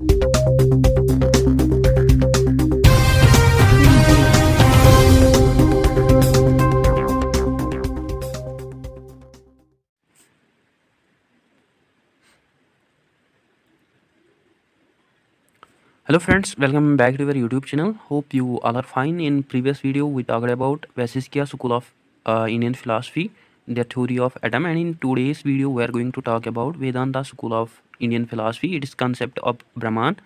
Hello friends, welcome back to our YouTube channel. Hope you all are fine. In previous video we talked about Vasiskia School of Indian Philosophy, the theory of atom, and in today's video we are going to talk about Vedanta School of Indian Philosophy. It is concept of Brahman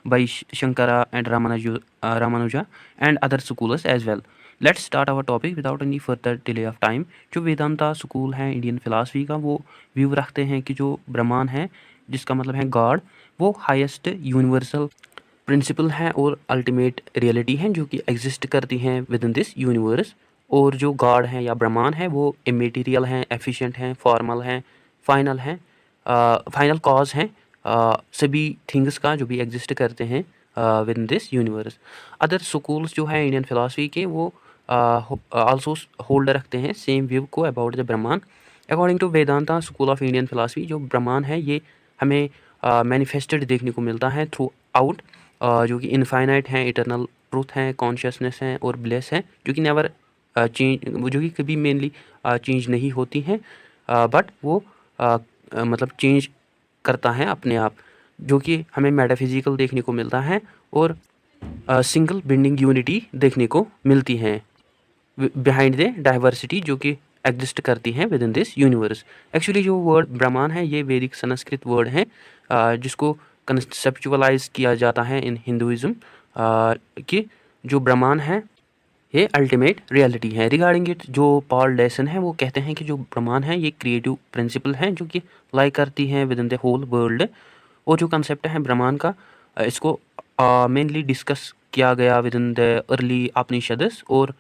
by Shankara and Ramanuja and other scholars as well. Let's start our topic without any further delay of time. जो Vedanta school है Indian philosophy का, वो view रखते हैं कि जो ब्रह्मांड है, जिसका मतलब है गॉड, वो हाईएस्ट यूनिवर्सल प्रिंसिपल है और अल्टीमेट रियलिटी है जो कि एग्जिस्ट करती हैं विद इन दिस यूनिवर्स। और जो गॉड है या ब्रह्मांड है वो इमेटीरियल हैं, एफिशिएंट हैं, फॉर्मल हैं, फाइनल हैं, फाइनल कॉज हैं सभी थिंग्स का जो भी एग्जिस्ट करते हैं with in this universe. Other schools जो है इंडियन फिलासफी के, वो आल्सो होल्ड रखते हैं सेम व्यू को about the Brahmand. According to Vedanta school of Indian philosophy, जो ब्रह्मांड है ये हमें मैनिफेस्टेड देखने को मिलता है थ्रू आउट, जो कि इनफाइनाइट हैं, इटरनल ट्रूथ हैं, कॉन्शियसनेस हैं और ब्लेस हैं, जो कि नेवर चेंज, जो कि कभी मेनली चेंज नहीं होती हैं, बट वो मतलब चेंज करता है अपने आप, जो कि हमें मेटाफिजिकल देखने को मिलता है और सिंगल बिंडिंग यूनिटी देखने को मिलती है बिहाइंड द डाइवर्सिटी जो कि एग्जिस्ट करती हैं with in this universe. Actually जो वर्ड ब्रह्मांड है ये वैदिक संस्कृत वर्ड है, जिसको कंसेप्चुअलाइज किया जाता है इन हिंदुइज्म कि जो ब्रह्मांड है ये अल्टीमेट रियलिटी है। रिगार्डिंग इट जो पॉल डेसन है वो कहते हैं कि जो ब्रह्मांड है ये क्रिएटिव प्रिंसिपल है जो कि लाई करती हैं within the whole world. और जो कंसेप्ट है ब्रह्मांड का, इसको मेनली डिस्कस किया गया with in the early Upanishads, और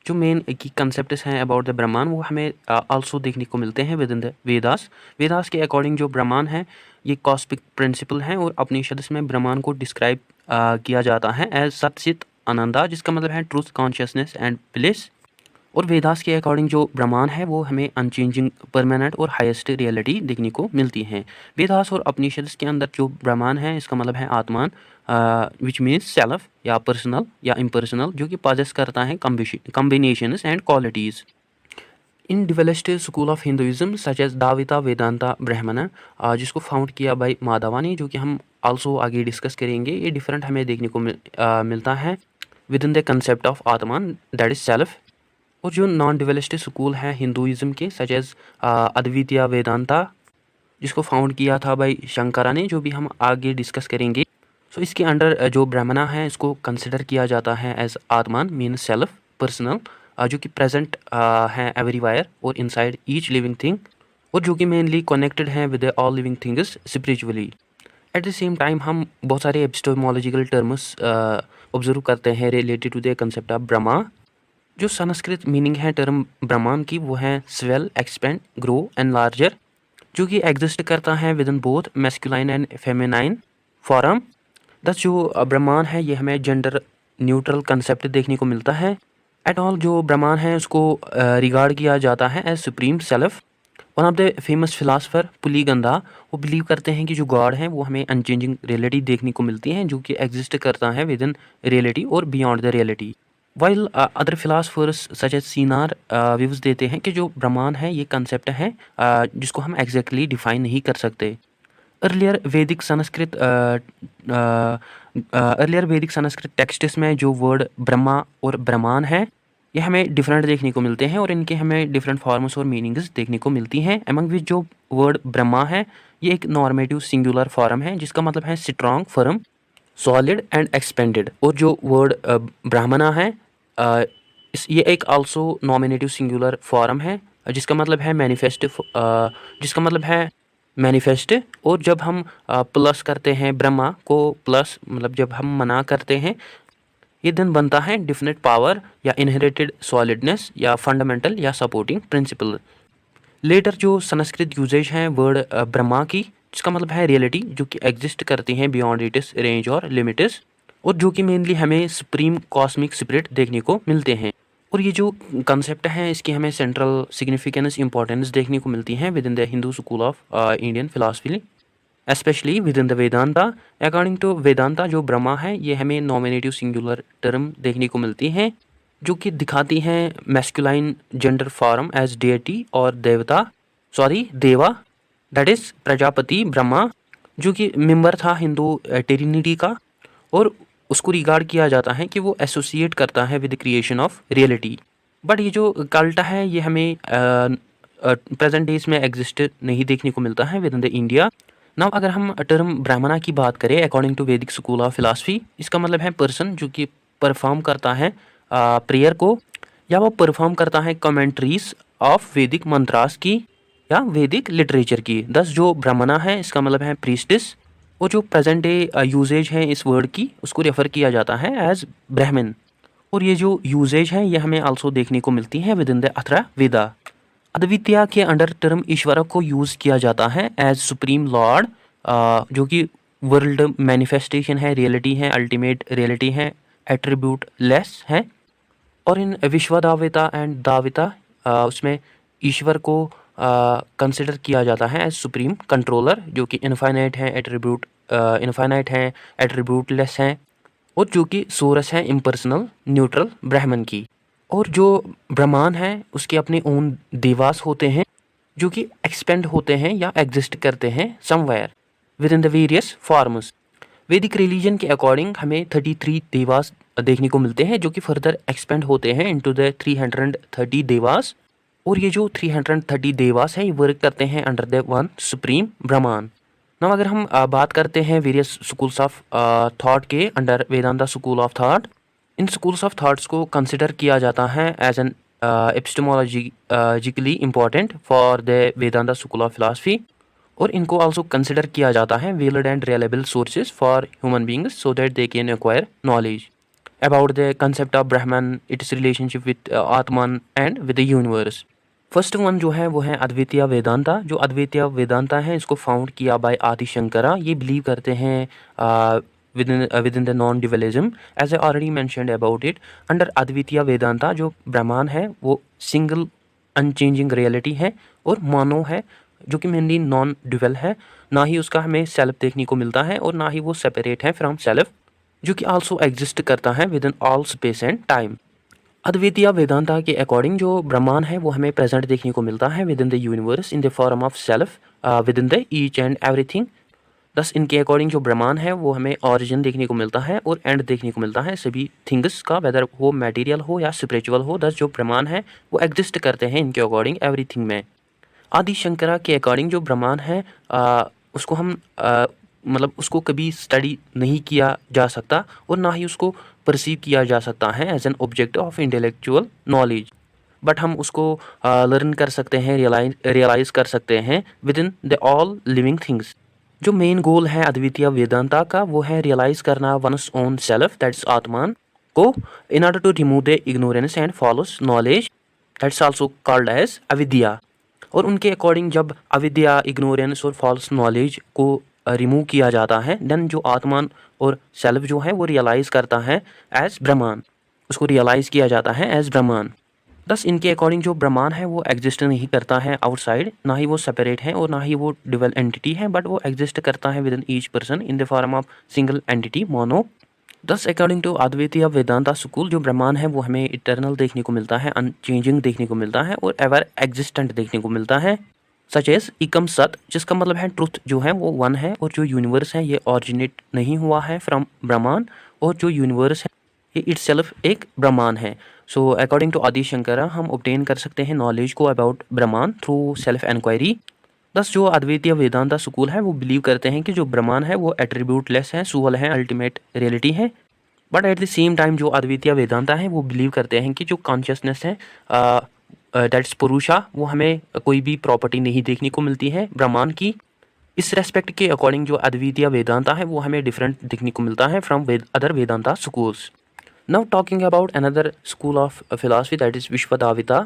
जो मेन की कंसेप्ट्स हैं अबाउट द ब्रह्मांड वो हमें आल्सो देखने को मिलते हैं within the Vedas. Vedas के अकॉर्डिंग जो ब्रह्मांड है ये कॉस्मिक प्रिंसिपल हैं और उपनिषद्स में ब्रह्मांड को डिस्क्राइब किया जाता है एज सत्चित आनंदा, जिसका मतलब है ट्रूथ, कॉन्शियसनेस एंड ब्लिस। और वेदास के अकॉर्डिंग जो ब्रह्मांड है वो हमें अनचेंजिंग, परमानेंट और हाईएस्ट रियलिटी देखने को मिलती है। वेदास और उपनिषद्स के अंदर जो ब्रह्मांड है इसका मतलब है आत्मान, विच मीन्स सेल्फ या पर्सनल या इम्पर्सनल, जो कि पॉजेस करता है कॉम्बिनेशंस एंड क्वालिटीज़। इन डिवेलस्ड school of Hinduism such as Advaita Vedanta Brahman, जिसको फाउंड किया बाय माधवानी, जो कि हम आल्सो आगे डिस्कस करेंगे, ये डिफरेंट हमें देखने को मिलता है within the concept of आत्मान दैट इज सेल्फ। और जो नॉन डिवेलस्ड स्कूल है हिंदुइज्म के सच एज अद्वितीय वेदांता, जिसको फाउंड किया था बाय शंकरा ने, जो भी हम आगे डिस्कस करेंगे। सो इसके अंडर जो ब्रह्मणा है इसको कंसिडर किया जाता है एज आत्मान मीन सेल्फ, पर्सनल, जो कि प्रेजेंट है एवरीवेयर और इनसाइड ईच लिविंग थिंग, और जो कि मेनली कनेक्टेड हैं with all living things spiritually. At the same time हम बहुत सारे एपिस्टेमोलॉजिकल टर्म्स ऑब्जर्व करते हैं related to the concept of Brahma. जो संस्कृत मीनिंग है टर्म ब्रह्मांड की वो है swell, expand, grow and larger, जो कि एग्जिस्ट करता है within both masculine and feminine form. Thus जो ब्रह्मांड है ये हमें जेंडर न्यूट्रल कंसेप्ट देखने को मिलता है। एट ऑल जो ब्रह्मांड है उसको रिगार्ड किया जाता है as supreme self. One of the famous philosopher पुलिगंधा वो बिलीव करते हैं कि जो गॉड है वो हमें अनचेंजिंग रियलिटी देखने को मिलती है, जो कि एग्जिस्ट करता है विद इन रियलिटी और beyond the reality. While other philosophers such as सीनार व्यूज देते हैं कि जो ब्रह्मांड है ये कंसेप्ट है जिसको हम एग्जैक्टली डिफाइन नहीं कर सकते। अर्लियर वैदिक संस्कृत टेक्स्ट्स में जो वर्ड ब्रह्मा और ब्रह्मांड है ये हमें डिफरेंट देखने को मिलते हैं और इनके हमें डिफरेंट फॉर्म्स और मीनिंग्स देखने को मिलती हैं। एमंग विच जो वर्ड ब्रह्मा है ये एक नॉर्मेटिव सिंगुलर फॉर्म है, जिसका मतलब है strong, firm, solid and expanded. और जो वर्ड ब्राह्मणा है ये एक आल्सो नॉमिनेटिव सिंगुलर फॉर्म है, जिसका मतलब है मैनिफेस्ट। और जब हम प्लस करते हैं ब्रह्मा को, प्लस मतलब जब हम मना करते हैं, ये दिन बनता है डिफिनिट पावर या इनहेरिटेड सॉलिडनेस या फंडामेंटल या सपोर्टिंग प्रिंसिपल। लेटर जो संस्कृत यूजेज हैं वर्ड ब्रह्मा की, जिसका मतलब है रियलिटी, जो कि एग्जिस्ट करती हैं बियॉन्ड इट्स रेंज और लिमिट्स, और जो कि मेनली हमें सुप्रीम कॉस्मिक स्पिरिट देखने को मिलते हैं। और ये जो कंसेप्ट हैं इसकी हमें सेंट्रल सिग्निफिकेंस, इंपॉर्टेंस देखने को मिलती है within the Hindu school of Indian philosophy. Specially within the Vedanta. According to Vedanta जो ब्रह्मा है ये हमें नॉमिनेटिव सिंगुलर टर्म देखने को मिलती हैं जो कि दिखाती हैं masculine gender form as deity और देवा, दैट इज प्रजापति ब्रह्मा, जो कि मेंबर था हिंदू ट्रिनिटी का, और उसको रिगार्ड किया जाता है कि वो एसोसिएट करता है with creation of reality. But ये जो कल्ट है ये हमें प्रेजेंट डेज में एग्जिस्ट नहीं देखने को मिलता है within the India. Now अगर हम टर्म ब्राह्मणा की बात करें अकॉर्डिंग टू वैदिक स्कूल ऑफ फिलॉसफी, इसका मतलब है पर्सन जो कि परफॉर्म करता है प्रेयर को, या वो परफॉर्म करता है कमेंट्रीज ऑफ वैदिक मंत्रास की या वैदिक लिटरेचर की। दस जो ब्राह्मणा है इसका मतलब है प्रीस्टिस, और जो प्रेजेंट डे यूजेज है इस वर्ड की उसको रेफर किया जाता है एज ब्राह्मण। और ये जो यूजेज है ये हमें आल्सो देखने को मिलती है विद इन द अथर्ववेदा। अद्वितीय के अंडर टर्म ईश्वर को यूज़ किया जाता है एज सुप्रीम लॉर्ड, जो कि वर्ल्ड मैनिफेस्टेशन है, रियलिटी है, अल्टीमेट रियलिटी है, एट्रीब्यूट लेस है। और इन विश्वदाविता एंड दाविता उसमें ईश्वर को कंसिडर किया जाता है एज सुप्रीम कंट्रोलर, जो कि इनफाइनाइट है, एट्रीब्यूट लेस हैं, और जो कि सोरस है इम्पर्सनल न्यूट्रल ब्राह्मण की। और जो ब्रह्मांड है उसके अपने ओन देवास होते हैं जो कि एक्सपेंड होते हैं या एग्जिस्ट करते हैं somewhere with in the various forms. वैदिक रिलीजन के अकॉर्डिंग हमें 33 देवास देखने को मिलते हैं जो कि फर्दर एक्सपेंड होते हैं इनटू द 330 देवास। और ये जो 330 देवास है ये वर्क करते हैं अंडर द वन सुप्रीम ब्रह्मांड। नाउ अगर हम बात करते हैं वेरियस स्कूल्स ऑफ थॉट के under Vedanta school of thought, इन स्कूल्स ऑफ थॉट्स को कंसिडर किया जाता है as an epistemologically important for the Vedanta school of philosophy, और इनको आल्सो कंसिडर किया जाता है valid and reliable sources for human beings so that they can acquire knowledge about the concept of Brahman, it's relationship with Atman and with the universe. First one जो है वो है अद्वितीय वेदांता। जो अद्वितीय वेदांता है इसको फाउंड किया बाय आदि शंकरा। ये बिलीव करते हैं within the non-dualism as I already mentioned about it। Under अद्वितीय वेदांता जो ब्रह्मांड है वो सिंगल अनचेंजिंग रियलिटी है और मोनो है, जो कि मेनली नॉन ड्यूअल है। ना ही उसका हमें सेल्फ देखने को मिलता है और ना ही वो सेपरेट है फ्रॉम सेल्फ, जो कि आल्सो एग्जिस्ट करता है with in all space and time. अद्वितीय वेदांता के अकॉर्डिंग जो ब्रह्मांड है वो हमें प्रेजेंट देखने को मिलता है within the universe in the form of self with in the each and everything. दस इनके अकॉर्डिंग जो ब्रह्मांड है वो हमें ऑरिजिन देखने को मिलता है और एंड देखने को मिलता है सभी थिंग्स का, वेदर वो मटेरियल हो या स्पिरिचुअल हो। दस जो ब्रह्मांड है वो एग्जिस्ट करते हैं इनके अकॉर्डिंग एवरीथिंग में। आदि शंकरा के अकॉर्डिंग जो ब्रह्मांड है उसको हम मतलब उसको कभी स्टडी नहीं किया जा सकता और ना ही उसको परसीव किया जा सकता है as an object of intellectual knowledge, but हम उसको लर्न कर सकते हैं, रियलाइज कर सकते हैं within the all living things. जो मेन गोल है अद्वितीय वेदांता का वो है रियलाइज करना one's own self that's Atman को in order to remove the ignorance and follows knowledge that's also called as avidya. और उनके अकॉर्डिंग जब अविद्या, इग्नोरेंस और फॉल्स नॉलेज को रिमूव किया जाता है देन जो आत्मान और सेल्फ जो है वो रियलाइज करता है एज ब्रह्मांड, उसको रियलाइज किया जाता है एज ब्रह्मांड। दस इनके अकॉर्डिंग जो ब्रह्मांड है वो एग्जिस्ट नहीं करता है आउटसाइड, ना ही वो सेपरेट है और ना ही वो डुअल एंटिटी है, बट वो एग्जिस्ट करता है with in each person in the form of single entity mono. दस अकॉर्डिंग टू अद्वैतीय वेदांता स्कूल जो ब्रह्मांड है वो हमें इटर्नल देखने को मिलता है, अनचेंजिंग देखने को मिलता है और एवर एग्जिस्टेंट देखने को मिलता है, सच एज एकम सत, जिसका मतलब है ट्रुथ जो है वो वन है और जो यूनिवर्स है ये ऑरिजिनेट नहीं हुआ है फ्रॉम ब्रह्मांड, और जो यूनिवर्स है ये इटसेल्फ एक ब्रह्मांड है। सो अकॉर्डिंग टू आदि शंकरा हम ऑब्टेन कर सकते हैं नॉलेज को अबाउट ब्रह्मांड थ्रू सेल्फ इंक्वायरी। दस जो अद्वैतीय वेदांता स्कूल है वो बिलीव करते हैं कि जो ब्रह्मांड है वो एट्रीब्यूट लेस है, सुअल है, अल्टीमेट रियलिटी है। But at the same time जो अद्वैतीय वेदांता है वो बिलीव करते हैं कि जो कॉन्शियसनेस है दैट्स पुरुषा, वो हमें कोई भी प्रॉपर्टी नहीं देखने को मिलती है ब्रह्मांड की। इस रेस्पेक्ट के अकॉर्डिंग जो अद्वैतीय वेदांता है वो हमें डिफरेंट देखने को मिलता है from other Vedanta schools. Now talking about another school of philosophy that is Vishishtadvaita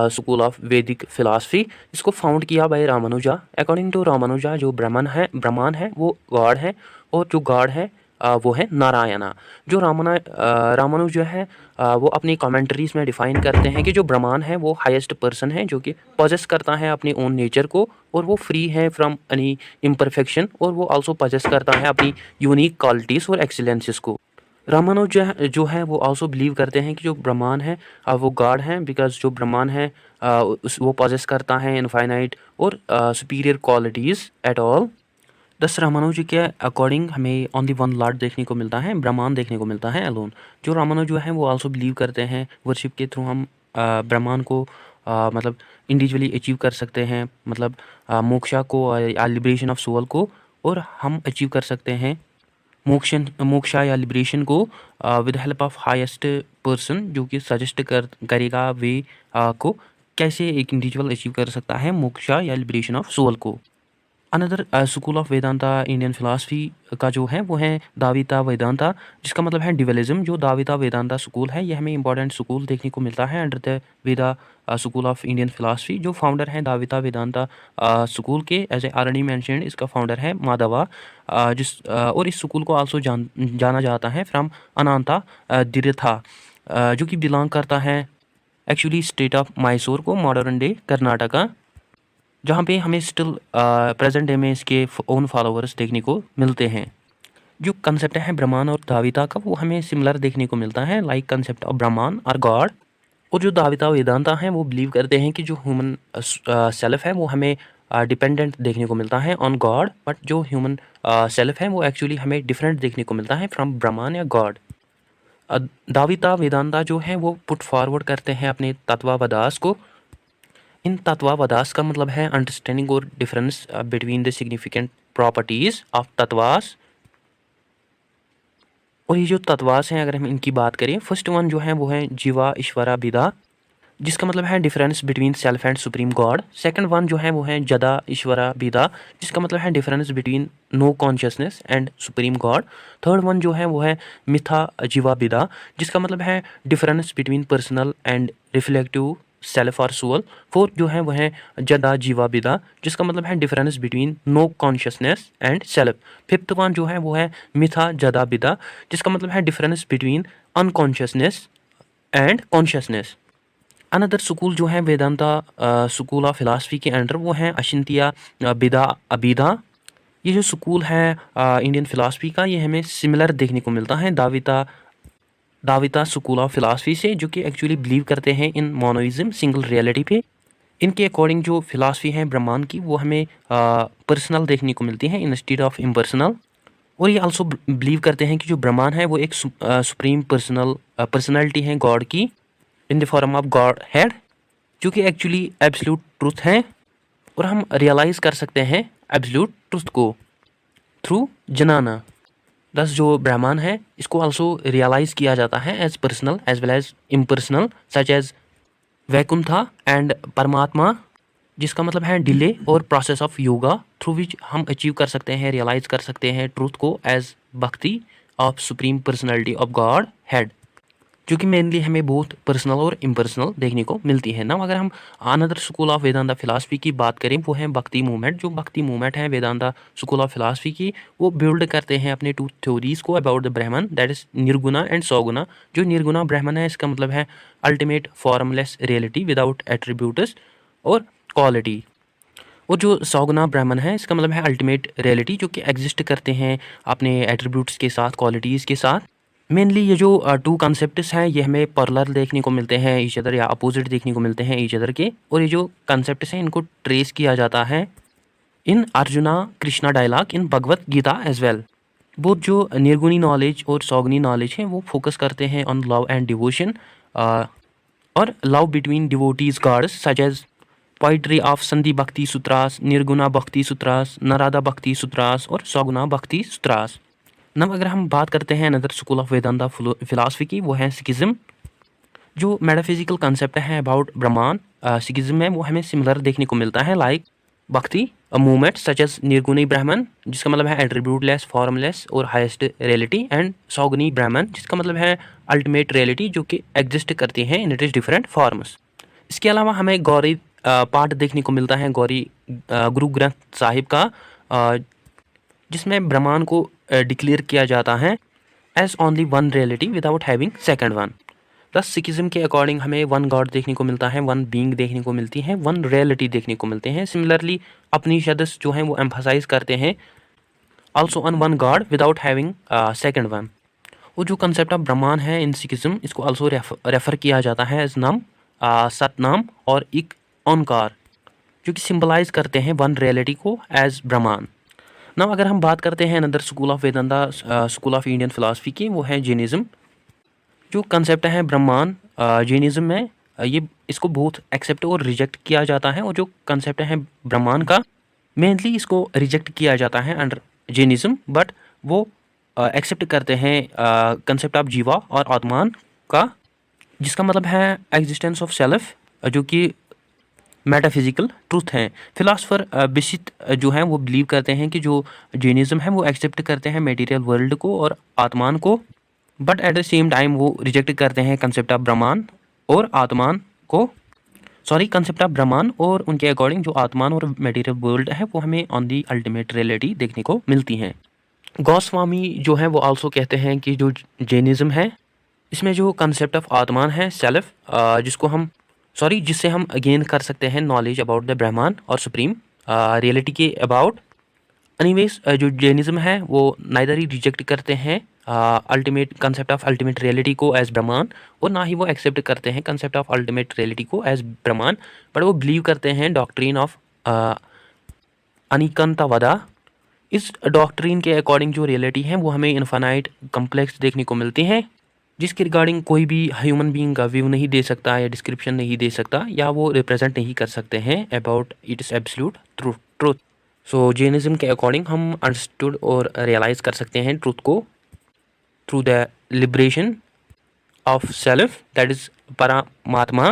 school of Vedic philosophy. इसको फाउंड किया by Ramanuja. According to Ramanuja जो ब्रह्मांड है वो गॉड है, और जो गॉड है वो है नारायणा। जो रामानुज जो है वो अपनी कमेंट्रीज में डिफाइन करते हैं कि जो ब्रह्मांड है वो हाईएस्ट पर्सन है जो कि पॉजेस करता है अपने ओन नेचर को, और वो फ्री है फ्रॉम एनी इम्परफेक्शन, और वो आल्सो पॉजेस करता है अपनी यूनिक क्वालिटीज़ और एक्सीलेंसेस को। रामानुज जो है वो आल्सो बिलीव करते हैं कि जो ब्रह्मांड है वो गॉड है, बिकॉज जो ब्रह्मांड है वो पॉजेस करता है इनफाइनाइट और सुपीरियर क्वालिटीज़ एट ऑल। दस रामानुज जी के अकॉर्डिंग हमें ओनली वन लॉर्ड देखने को मिलता है, ब्रह्मांड देखने को मिलता है अलोन। जो रामानुज जो है वो आल्सो बिलीव करते हैं वर्शिप के थ्रू हम ब्रह्मांड को मतलब इंडिविजुअली अचीव कर सकते हैं, मतलब मोक्षा को या लिबरेशन ऑफ सोल को, और हम अचीव कर सकते हैं मोक्षा या लिबरेशन को with help of highest person, जो कि सजेस्ट करेगा वे को कैसे एक इंडिविजुअल अचीव कर सकता है मोक्षा या लिबरेशन ऑफ सोल को। Another school of Vedanta Indian philosophy का जो है वो है दाविता वेदांता, जिसका मतलब है डिविलिज्म। जो दाविता वेदांता स्कूल है ये हमें इंपॉर्टेंट स्कूल देखने को मिलता है under the Veda school of Indian philosophy. जो फाउंडर है दाविता वेदांता स्कूल के, एज ए ऑलरेडी मेंशन्ड, इसका फाउंडर है माधवा, और इस स्कूल को आल्सो जाना जाता है फ्रॉम अनंता दिरथा, जो कि बिलोंग करता है एक्चुअली स्टेट ऑफ मैसूर को, मॉडर्न डे कर्नाटका, जहाँ पे हमें स्टिल प्रेजेंट डे में इसके ओन फॉलोअर्स देखने को मिलते हैं। जो कंसेप्ट है ब्रह्मांड और दाविता का वो हमें सिमिलर देखने को मिलता है, लाइक कंसेप्ट ऑफ ब्रह्मांड और गॉड। और जो दाविता वेदांता हैं वो बिलीव करते हैं कि जो ह्यूमन सेल्फ है वो हमें डिपेंडेंट देखने को मिलता है ऑन गॉड, बट जो ह्यूमन सेल्फ है वो एक्चुअली हमें डिफरेंट देखने को मिलता है फ्रॉम ब्रह्मांड या गॉड। दाविता वेदांता जो है वो पुट फॉरवर्ड करते हैं अपने तत्वावदास को। इन तत्वावदास का मतलब है अंडरस्टैंडिंग और difference between the significant properties of तत्वास। और ये जो तत्वास हैं अगर हम इनकी बात करें, फर्स्ट वन जो है वो है जीवा ईश्वरा विदा, जिसका मतलब है difference between self and supreme God. Second one जो है वो है जदा ईश्वरा विदा, जिसका मतलब है difference between no consciousness and supreme god. Third one जो है वो है मिथा जीवा विदा, जिसका मतलब है difference between personal and reflective self और सोल। फोर्थ जो है वह है जदा जीवा विदा, जिसका मतलब है difference between no consciousness and self. Fifth one जो है वो है मिथा जदा विदा, जिसका मतलब है difference between unconsciousness and consciousness. Another school जो है वेदांता स्कूल ऑफ फिलासफी के अंडर वो है अशिंतिया बिदा अबिदा। ये जो स्कूल है इंडियन फिलासफी का ये हमें सिमिलर देखने को मिलता है दाविता स्कूल ऑफ फिलासफी से, जो कि एक्चुअली बिलीव करते हैं इन मोनोइज्म, सिंगल रियलिटी पे। इनके अकॉर्डिंग जो फिलासफी है ब्रह्मांड की वो हमें पर्सनल देखने को मिलती है इंस्टेड ऑफ इम्पर्सनल। और ये आल्सो बिलीव करते हैं कि जो ब्रह्मांड है वो एक सुप्रीम पर्सनैलिटी है गॉड की, in the form of God head, जो कि एक्चुअली एब्सोल्यूट ट्रुथ है। और हम रियलाइज़ कर सकते हैं एब्सोल्यूट ट्रुथ को थ्रू जनाना। दस जो ब्रह्मांड है इसको आल्सो रियलाइज़ किया जाता है as personal as well as impersonal, such as Vaikuntha and Paramatma, जिसका मतलब है डिले और process of yoga through which हम अचीव कर सकते हैं, रियलाइज़ कर सकते हैं ट्रूथ को एज भक्ति of supreme personality of God head, जो कि मेनली हमें बहुत पर्सनल और इम्पर्सनल देखने को मिलती है ना। अगर हम another school of Vedanta philosophy की बात करें वो है भक्ति मूवमेंट। जो भक्ति मूवमेंट है वेदांता स्कूल ऑफ फिलासफी की, वो बिल्ड करते हैं अपने टू थ्योरीज को about the Brahman, that is Nirguna and Saguna. जो निर्गुणा ब्रह्मन है इसका मतलब है ultimate formless reality without attributes और क्वालिटी। और जो सौगुणा ब्रह्मन है इसका मतलब है अल्टीमेट रियलिटी, जो कि एग्जिस्ट करते हैं अपने एट्रीब्यूट्स के साथ, क्वालिटीज़ के साथ। मेनली ये जो टू कॉन्सेप्ट्स हैं ये हमें पैरेलल देखने को मिलते हैं ईच अदर, या अपोजिट देखने को मिलते हैं ईच अदर के। और ये जो कॉन्सेप्ट्स हैं इनको ट्रेस किया जाता है in Arjuna Krishna dialogue in Bhagavad Gita as well. वो जो निर्गुणी नॉलेज और सौगुणी नॉलेज है वो फोकस करते हैं ऑन लव एंड डिवोशन, और love between devotees gods such as poetry of Sandhi Bhakti सूत्रास, Nirguna भक्ति सूत्रास, नारदा भक्ति सूत्रास और सौगुणा भक्ति सूत्रास। नब अगर हम बात करते हैं another school of Vedanta philosophy की, वो है सिखिज्म। जो मेटाफिजिकल कंसेप्ट है अबाउट ब्रह्मांड सिखिज्म में वो हमें सिमिलर देखने को मिलता है, लाइक भक्ति मूवमेंट सच एज निर्गुणी ब्राह्मण, जिसका मतलब है एट्रीब्यूटलेस, फॉर्मलेस और हाईएस्ट रियलिटी, एंड सौगुणी ब्राह्मण, जिसका मतलब है अल्टीमेट रियलिटी जो कि एग्जिस्ट करती हैं in it is different forms. इसके अलावा हमें गौरी पाठ देखने को मिलता है, गौरी गुरु ग्रंथ साहिब का, जिसमें ब्रह्मांड को डिक्लेयर किया जाता है as only one reality without having second one. Plus Sikhism के अकॉर्डिंग हमें वन गॉड देखने को मिलता है, वन बीइंग देखने को मिलती है, वन रियलिटी देखने को मिलते हैं। सिमिलरली उपनिषदस जो हैं वो एम्फसाइज करते हैं also on one God without having second one. वो जो कंसेप्ट ऑफ ब्रह्मांड है इन सिखिज्म, इसको ऑल्सो रेफर किया जाता है एज नाम, सतनाम और एक ओंकार, जो कि सिंबलाइज करते हैं वन रियलिटी को एज ब्रह्मांड। ना अगर हम बात करते हैं another school of Vedanta, school of Indian philosophy की, वो है जैनिज्म। जो कंसेप्ट है ब्रह्मांड जैनिज्म में, ये इसको बहुत एक्सेप्ट और रिजेक्ट किया जाता है। और जो कंसेप्ट है ब्रह्मांड का, मेनली इसको रिजेक्ट किया जाता है अंडर जैनिज्म, बट वो एक्सेप्ट करते हैं कंसेप्ट ऑफ जीवा और आत्मान का, जिसका मतलब है एग्जिस्टेंस ऑफ सेल्फ, जो कि मेटाफिजिकल ट्रूथ हैं। फिलासफर बिसित जो हैं वो बिलीव करते हैं कि जो जैनिज्म है वो एक्सेप्ट करते हैं मटेरियल वर्ल्ड को और आत्मान को, but at the same time वो रिजेक्ट करते हैं कंसेप्ट ऑफ ब्रह्मांड और आत्मान को, कंसेप्ट ऑफ ब्रह्मांड, और उनके अकॉर्डिंग जो आत्मान और मटेरियल वर्ल्ड है वो हमें ऑन दी अल्टीमेट रियलिटी देखने को मिलती हैं। गोस्वामी जो है वो आल्सो कहते हैं कि जो जैनिज्म है इसमें जो कंसेप्ट ऑफ आत्मान है सेल्फ, जिससे हम गेन कर सकते हैं नॉलेज अबाउट द ब्रह्मांड और सुप्रीम रियलिटी के अबाउट। एनीवेज जो जैनिज्म है वो नाइदर ही रिजेक्ट करते हैं ultimate concept of ultimate reality को एज ब्रह्मांड, और ना ही वो एक्सेप्ट करते हैं कंसेप्ट ऑफ अल्टीमेट रियलिटी को एज ब्रह्मांड, बट वो बिलीव करते हैं डॉक्ट्रिन ऑफ अनिकंतवदा। इस डॉक्ट्रिन के अकॉर्डिंग जो रियलिटी है वो हमें इनफाइनाइट कम्प्लेक्स देखने को मिलती है, जिसके रिगार्डिंग कोई भी ह्यूमन बीइंग का व्यू नहीं दे सकता या डिस्क्रिप्शन नहीं दे सकता, या वो रिप्रेजेंट नहीं कर सकते हैं about its absolute truth. So Jainism के अकॉर्डिंग हम अंडरस्टूड और रियलाइज कर सकते हैं ट्रूथ को through the liberation of self, that is Paramatma,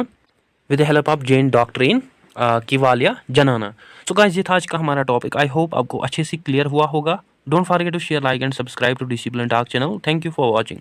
with the help of Jain doctrine Kaivalya Jnana. So guys, ये था आज का हमारा टॉपिक। आई होप आपको अच्छे से क्लियर हुआ होगा। Don't forget to share, like and subscribe to discipline talk channel. Thank you for watching.